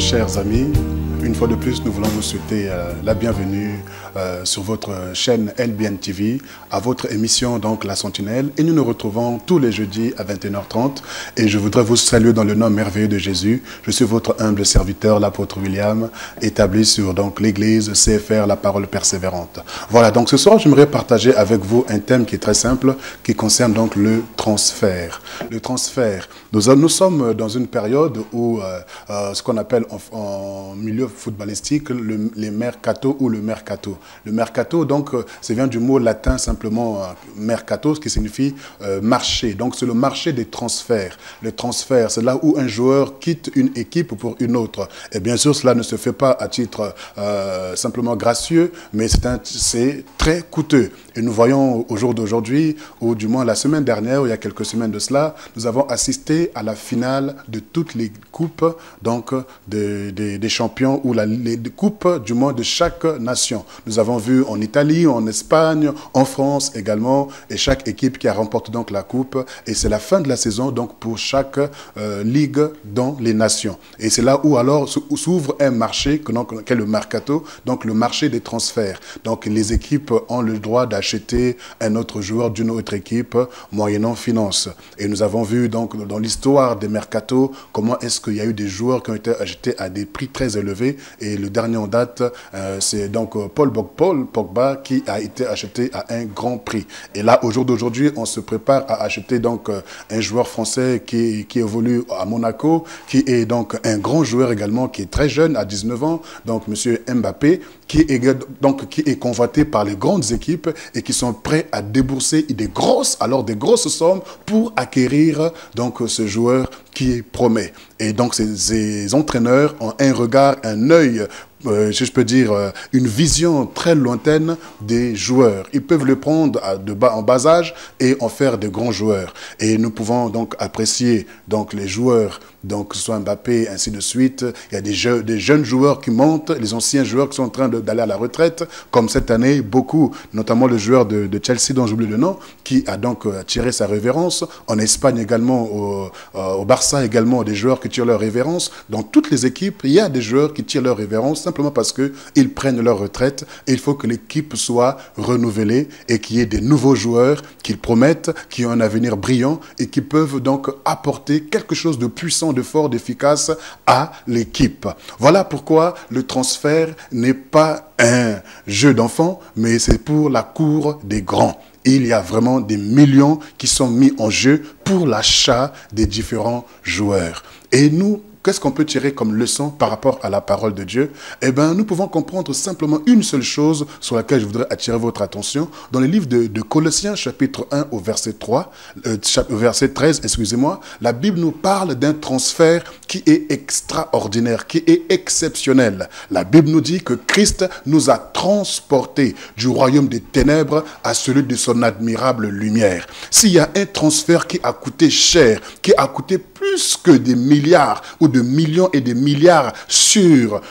chers amis, une fois de plus, nous voulons vous souhaiter la bienvenue sur votre chaîne LBN TV, à votre émission donc La Sentinelle. Et nous nous retrouvons tous les jeudis à 21h30. Et je voudrais vous saluer dans le nom merveilleux de Jésus. Je suis votre humble serviteur, l'apôtre William, établi sur donc l'église CFR, la parole persévérante. Voilà, donc ce soir, j'aimerais partager avec vous un thème qui est très simple, qui concerne donc le transfert. Le transfert. Nous sommes dans une période où ce qu'on appelle en milieu footballistique les mercato ou le mercato. Le mercato, donc, ça vient du mot latin simplement mercato, ce qui signifie marché. Donc, c'est le marché des transferts. Le transfert, c'est là où un joueur quitte une équipe pour une autre. Et bien sûr, cela ne se fait pas à titre simplement gracieux, mais c'est très coûteux. Et nous voyons au jour d'aujourd'hui, ou du moins la semaine dernière, ou il y a quelques semaines de cela, nous avons assisté à la finale de toutes les coupes donc, des champions, ou les coupes du moins de chaque nation. Nous avons vu en Italie, en Espagne, en France également, et chaque équipe qui a remporté donc la coupe. Et c'est la fin de la saison donc pour chaque ligue dans les nations. Et c'est là où alors s'ouvre un marché, qu'est le mercato, donc le marché des transferts. Donc les équipes ont le droit d'acheter un autre joueur d'une autre équipe moyennant finance. Et nous avons vu donc dans l'histoire des mercatos comment est-ce qu'il y a eu des joueurs qui ont été achetés à des prix très élevés. Et le dernier en date, c'est donc Paul Pogba qui a été acheté à un grand prix. Et là, au jour d'aujourd'hui, on se prépare à acheter donc un joueur français qui évolue à Monaco, qui est donc un grand joueur également, qui est très jeune, à 19 ans, donc Monsieur Mbappé, qui est convoité par les grandes équipes et qui sont prêts à débourser des grosses sommes pour acquérir donc ce joueur qui promet. Et donc ces entraîneurs ont un regard, un œil, si je peux dire, une vision très lointaine des joueurs. Ils peuvent le prendre en bas âge et en faire de grands joueurs. Et nous pouvons donc apprécier donc les joueurs, donc que ce soit Mbappé, ainsi de suite. Il y a des jeunes joueurs qui montent, les anciens joueurs qui sont en train d'aller à la retraite, comme cette année, beaucoup, notamment le joueur de Chelsea dont j'oublie le nom, qui a donc tiré sa révérence. En Espagne également, au Barça également, des joueurs qui tirent leur révérence. Dans toutes les équipes, il y a des joueurs qui tirent leur révérence simplement parce qu'ils prennent leur retraite. Et il faut que l'équipe soit renouvelée et qu'il y ait des nouveaux joueurs qu'ils promettent, qui ont un avenir brillant et qui peuvent donc apporter quelque chose de puissant, de fort, d'efficace à l'équipe. Voilà pourquoi le transfert n'est pas un jeu d'enfant, mais c'est pour la cour des grands. Il y a vraiment des millions qui sont mis en jeu pour l'achat des différents joueurs. Et nous, qu'est-ce qu'on peut tirer comme leçon par rapport à la parole de Dieu? Eh bien, nous pouvons comprendre simplement une seule chose sur laquelle je voudrais attirer votre attention. Dans le livre de Colossiens, chapitre 1 au verset 13, excusez-moi, la Bible nous parle d'un transfert qui est extraordinaire, qui est exceptionnel. La Bible nous dit que Christ nous a transportés du royaume des ténèbres à celui de son admirable lumière. S'il y a un transfert qui a coûté cher, qui a coûté plus que des milliards ou de millions et des milliards sur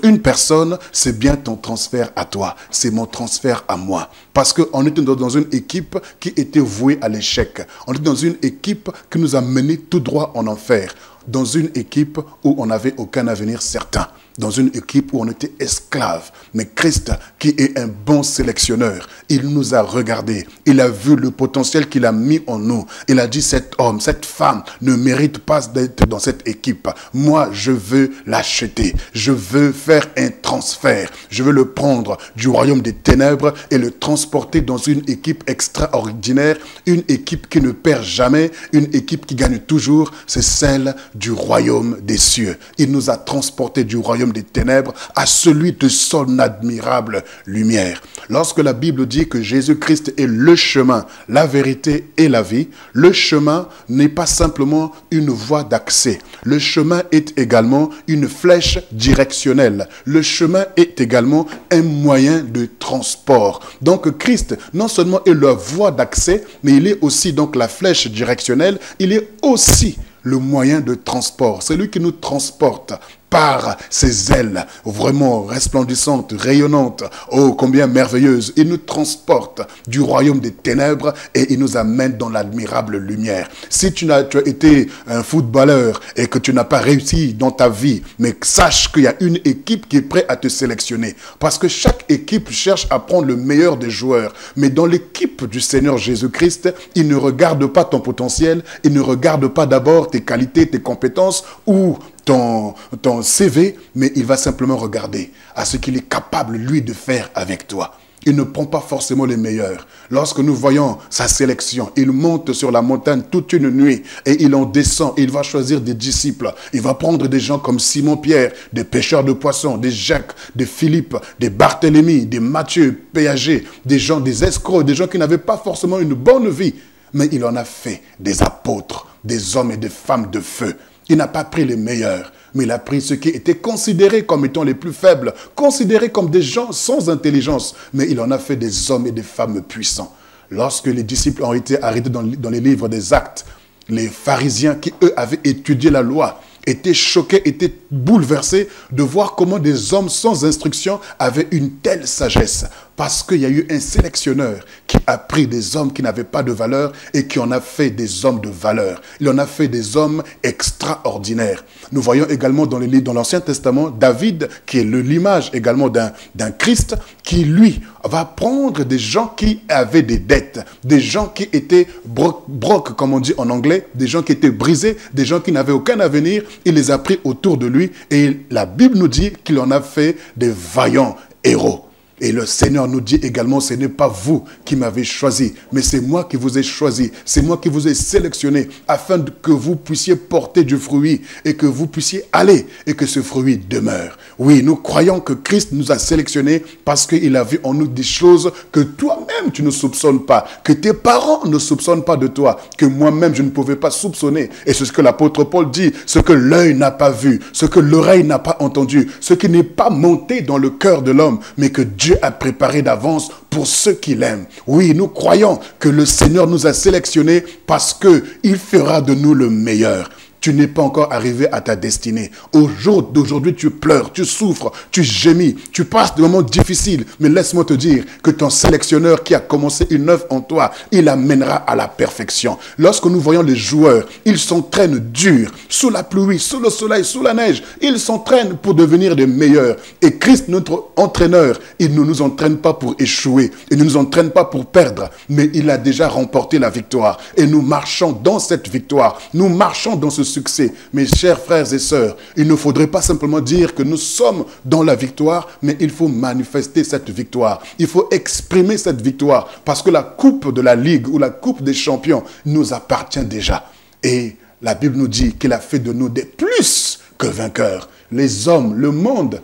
une personne, c'est bien ton transfert à toi. C'est mon transfert à moi. Parce qu'on était dans une équipe qui était vouée à l'échec. On était dans une équipe qui nous a menés tout droit en enfer. Dans une équipe où on n'avait aucun avenir certain. Dans une équipe où on était esclave. Mais Christ, qui est un bon sélectionneur, il nous a regardés. Il a vu le potentiel qu'il a mis en nous. Il a dit, cet homme, cette femme ne mérite pas d'être dans cette équipe. Moi, je veux l'acheter. Je veux faire un transfert. Je veux le prendre du royaume des ténèbres et le transporter dans une équipe extraordinaire. Une équipe qui ne perd jamais. Une équipe qui gagne toujours. C'est celle du royaume des cieux. Il nous a transportés du royaume des ténèbres à celui de son admirable lumière. Lorsque la Bible dit que Jésus-Christ est le chemin, la vérité et la vie, le chemin n'est pas simplement une voie d'accès. Le chemin est également une flèche directionnelle. Le chemin est également un moyen de transport. Donc Christ, non seulement est la voie d'accès, mais il est aussi donc la flèche directionnelle, il est aussi le moyen de transport. C'est lui qui nous transporte par ses ailes vraiment resplendissantes, rayonnantes, oh combien merveilleuses. Il nous transporte du royaume des ténèbres et il nous amène dans l'admirable lumière. Si tu as été un footballeur et que tu n'as pas réussi dans ta vie, mais sache qu'il y a une équipe qui est prête à te sélectionner. Parce que chaque équipe cherche à prendre le meilleur des joueurs. Mais dans l'équipe du Seigneur Jésus-Christ, il ne regarde pas ton potentiel, il ne regarde pas d'abord tes qualités, tes compétences ou ton CV, mais il va simplement regarder à ce qu'il est capable, lui, de faire avec toi. Il ne prend pas forcément les meilleurs. Lorsque nous voyons sa sélection, il monte sur la montagne toute une nuit et il en descend. Il va choisir des disciples. Il va prendre des gens comme Simon-Pierre, des pêcheurs de poissons, des Jacques, des Philippe, des Barthélemy, des Matthieu, Péagé, des gens, des escrocs, des gens qui n'avaient pas forcément une bonne vie. Mais il en a fait des apôtres, des hommes et des femmes de feu. Il n'a pas pris les meilleurs, mais il a pris ceux qui étaient considérés comme étant les plus faibles, considérés comme des gens sans intelligence, mais il en a fait des hommes et des femmes puissants. Lorsque les disciples ont été arrêtés dans les livres des Actes, les pharisiens qui, eux, avaient étudié la loi, étaient choqués, étaient bouleversés de voir comment des hommes sans instruction avaient une telle sagesse. Parce qu'il y a eu un sélectionneur qui a pris des hommes qui n'avaient pas de valeur et qui en a fait des hommes de valeur. Il en a fait des hommes extraordinaires. Nous voyons également dans l'Ancien Testament, David, qui est l'image également d'un Christ, qui lui va prendre des gens qui avaient des dettes, des gens qui étaient broke, comme on dit en anglais, des gens qui étaient brisés, des gens qui n'avaient aucun avenir. Il les a pris autour de lui et la Bible nous dit qu'il en a fait des vaillants héros. Et le Seigneur nous dit également, ce n'est pas vous qui m'avez choisi, mais c'est moi qui vous ai choisi, c'est moi qui vous ai sélectionné, afin que vous puissiez porter du fruit et que vous puissiez aller et que ce fruit demeure. Oui, nous croyons que Christ nous a sélectionnés parce qu'il a vu en nous des choses que toi-même tu ne soupçonnes pas, que tes parents ne soupçonnent pas de toi, que moi-même je ne pouvais pas soupçonner. Et c'est ce que l'apôtre Paul dit, ce que l'œil n'a pas vu, ce que l'oreille n'a pas entendu, ce qui n'est pas monté dans le cœur de l'homme, mais que Dieu a préparé d'avance pour ceux qui l'aiment. Oui, nous croyons que le Seigneur nous a sélectionnés parce qu'il fera de nous le meilleur. Tu n'es pas encore arrivé à ta destinée. Au jour d'aujourd'hui, tu pleures, tu souffres, tu gémis, tu passes des moments difficiles. Mais laisse-moi te dire que ton sélectionneur qui a commencé une œuvre en toi, il amènera à la perfection. Lorsque nous voyons les joueurs, ils s'entraînent dur, sous la pluie, sous le soleil, sous la neige. Ils s'entraînent pour devenir des meilleurs. Et Christ, notre entraîneur, il ne nous entraîne pas pour échouer. Il ne nous entraîne pas pour perdre. Mais il a déjà remporté la victoire. Et nous marchons dans cette victoire. Nous marchons dans ce succès. Mes chers frères et sœurs, il ne faudrait pas simplement dire que nous sommes dans la victoire, mais il faut manifester cette victoire. Il faut exprimer cette victoire parce que la coupe de la Ligue ou la coupe des champions nous appartient déjà. Et la Bible nous dit qu'il a fait de nous des plus que vainqueurs. Les hommes, le monde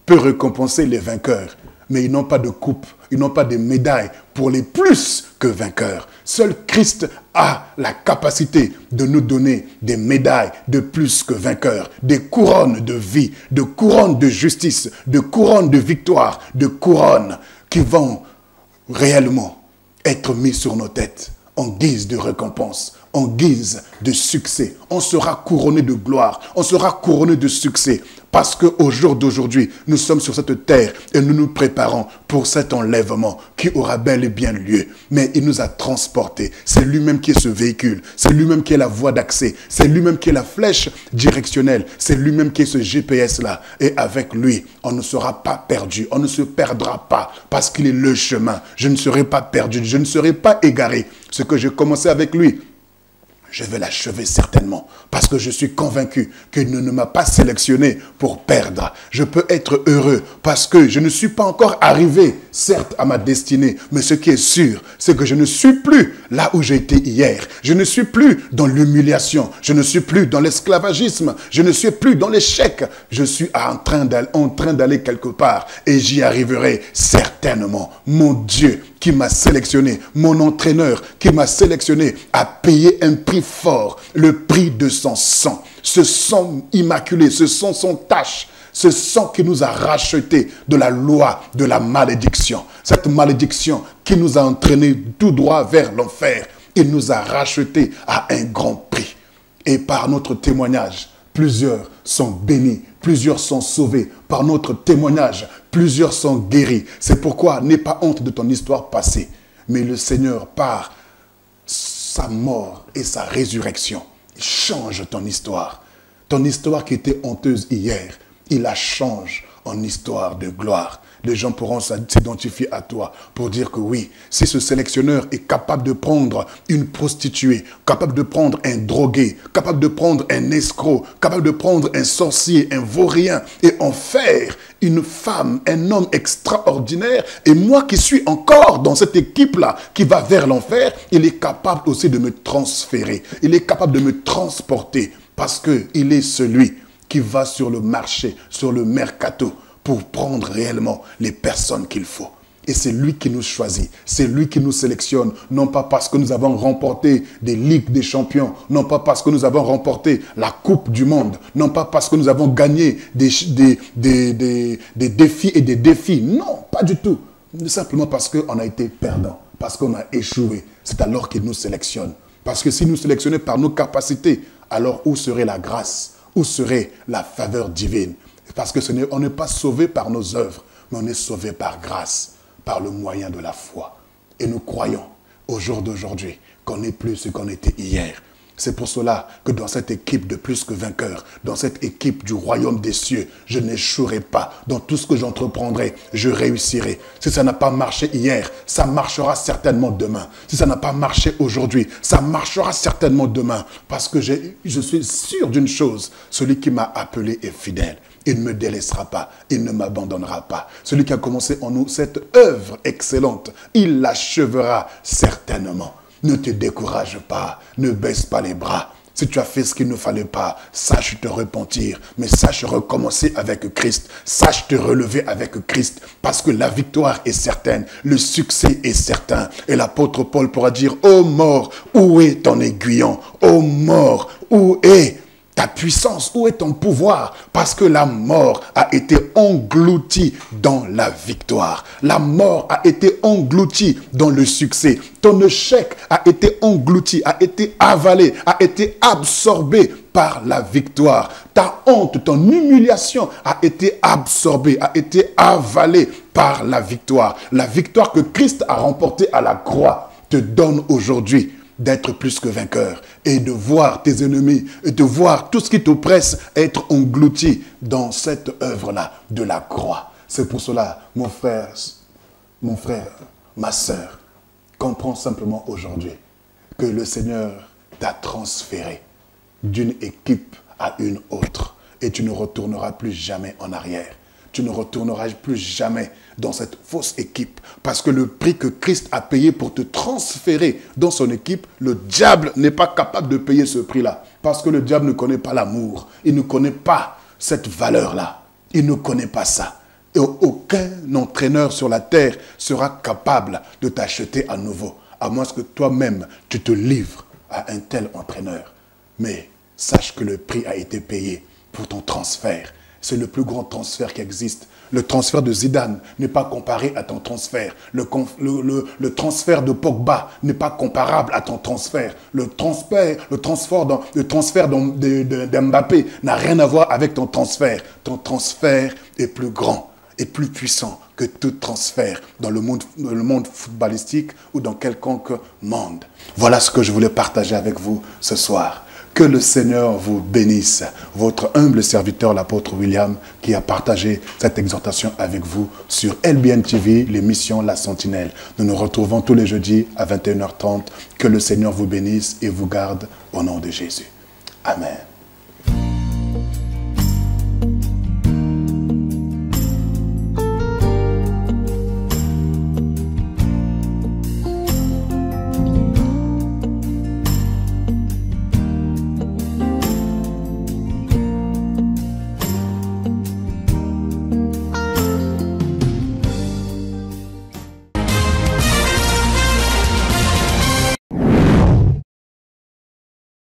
peut récompenser les vainqueurs, mais ils n'ont pas de coupe, ils n'ont pas de médailles pour les plus que vainqueurs. Seul Christ a la capacité de nous donner des médailles de plus que vainqueurs, des couronnes de vie, de couronnes de justice, de couronnes de victoire, de couronnes qui vont réellement être mises sur nos têtes en guise de récompense, en guise de succès. On sera couronné de gloire, on sera couronné de succès. Parce qu'au jour d'aujourd'hui, nous sommes sur cette terre et nous nous préparons pour cet enlèvement qui aura bel et bien lieu. Mais il nous a transportés. C'est lui-même qui est ce véhicule. C'est lui-même qui est la voie d'accès. C'est lui-même qui est la flèche directionnelle. C'est lui-même qui est ce GPS-là. Et avec lui, on ne sera pas perdu. On ne se perdra pas parce qu'il est le chemin. Je ne serai pas perdu. Je ne serai pas égaré. Ce que j'ai commencé avec lui, je vais l'achever certainement, parce que je suis convaincu qu'il ne m'a pas sélectionné pour perdre. Je peux être heureux parce que je ne suis pas encore arrivé, certes, à ma destinée, mais ce qui est sûr, c'est que je ne suis plus là où j'ai été hier. Je ne suis plus dans l'humiliation, je ne suis plus dans l'esclavagisme, je ne suis plus dans l'échec. Je suis en train d'aller quelque part et j'y arriverai certainement. Mon Dieu qui m'a sélectionné, mon entraîneur qui m'a sélectionné, a payé un prix fort, le prix de son sang. Ce sang immaculé, ce sang sans tache, ce sang qui nous a rachetés de la loi de la malédiction. Cette malédiction qui nous a entraînés tout droit vers l'enfer. Il nous a rachetés à un grand prix. Et par notre témoignage, Plusieurs sont bénis, plusieurs sont sauvés par notre témoignage, plusieurs sont guéris. C'est pourquoi n'aie pas honte de ton histoire passée. Mais le Seigneur, par sa mort et sa résurrection, change ton histoire. Ton histoire qui était honteuse hier, il la change en histoire de gloire. Les gens pourront s'identifier à toi pour dire que oui, si ce sélectionneur est capable de prendre une prostituée, capable de prendre un drogué, capable de prendre un escroc, capable de prendre un sorcier, un vaurien et en faire une femme, un homme extraordinaire, et moi qui suis encore dans cette équipe-là qui va vers l'enfer, il est capable aussi de me transférer, il est capable de me transporter parce qu'il est celui qui va sur le marché, sur le mercato, pour prendre réellement les personnes qu'il faut. Et c'est lui qui nous choisit, c'est lui qui nous sélectionne, non pas parce que nous avons remporté des Ligues des Champions, non pas parce que nous avons remporté la Coupe du Monde, non pas parce que nous avons gagné des défis et des défis. Non, pas du tout. Simplement parce qu'on a été perdant, parce qu'on a échoué. C'est alors qu'il nous sélectionne. Parce que s'il nous sélectionnait par nos capacités, alors où serait la grâce? Où serait la faveur divine? Parce que on n'est pas sauvé par nos œuvres, mais on est sauvé par grâce, par le moyen de la foi. Et nous croyons, au jour d'aujourd'hui, qu'on n'est plus ce qu'on était hier. C'est pour cela que dans cette équipe de plus que vainqueurs, dans cette équipe du royaume des cieux, je n'échouerai pas. Dans tout ce que j'entreprendrai, je réussirai. Si ça n'a pas marché hier, ça marchera certainement demain. Si ça n'a pas marché aujourd'hui, ça marchera certainement demain. Parce que je suis sûr d'une chose, celui qui m'a appelé est fidèle. Il ne me délaissera pas, il ne m'abandonnera pas. Celui qui a commencé en nous cette œuvre excellente, il l'achèvera certainement. Ne te décourage pas, ne baisse pas les bras. Si tu as fait ce qu'il ne fallait pas, sache te repentir, mais sache recommencer avec Christ, sache te relever avec Christ, parce que la victoire est certaine, le succès est certain. Et l'apôtre Paul pourra dire, ô mort, où est ton aiguillon? Ô mort, où est ta puissance, où est ton pouvoir? Parce que la mort a été engloutie dans la victoire. La mort a été engloutie dans le succès. Ton échec a été englouti, a été avalé, a été absorbé par la victoire. Ta honte, ton humiliation a été absorbée, a été avalée par la victoire. La victoire que Christ a remportée à la croix te donne aujourd'hui d'être plus que vainqueur et de voir tes ennemis et de voir tout ce qui t'oppresse être englouti dans cette œuvre-là de la croix. C'est pour cela, mon frère, ma sœur, comprends simplement aujourd'hui que le Seigneur t'a transféré d'une équipe à une autre et tu ne retourneras plus jamais en arrière. Tu ne retourneras plus jamais dans cette fausse équipe. Parce que le prix que Christ a payé pour te transférer dans son équipe, le diable n'est pas capable de payer ce prix-là. Parce que le diable ne connaît pas l'amour. Il ne connaît pas cette valeur-là. Il ne connaît pas ça. Et aucun entraîneur sur la terre sera capable de t'acheter à nouveau. À moins que toi-même, tu te livres à un tel entraîneur. Mais sache que le prix a été payé pour ton transfert. C'est le plus grand transfert qui existe. Le transfert de Zidane n'est pas comparé à ton transfert. Le transfert de Pogba n'est pas comparable à ton transfert. Le transfert d'Mbappé n'a rien à voir avec ton transfert. Ton transfert est plus grand et plus puissant que tout transfert dans le monde footballistique ou dans quelconque monde. Voilà ce que je voulais partager avec vous ce soir. Que le Seigneur vous bénisse. Votre humble serviteur, l'apôtre William, qui a partagé cette exhortation avec vous sur LBN TV, l'émission La Sentinelle. Nous nous retrouvons tous les jeudis à 21h30. Que le Seigneur vous bénisse et vous garde au nom de Jésus. Amen.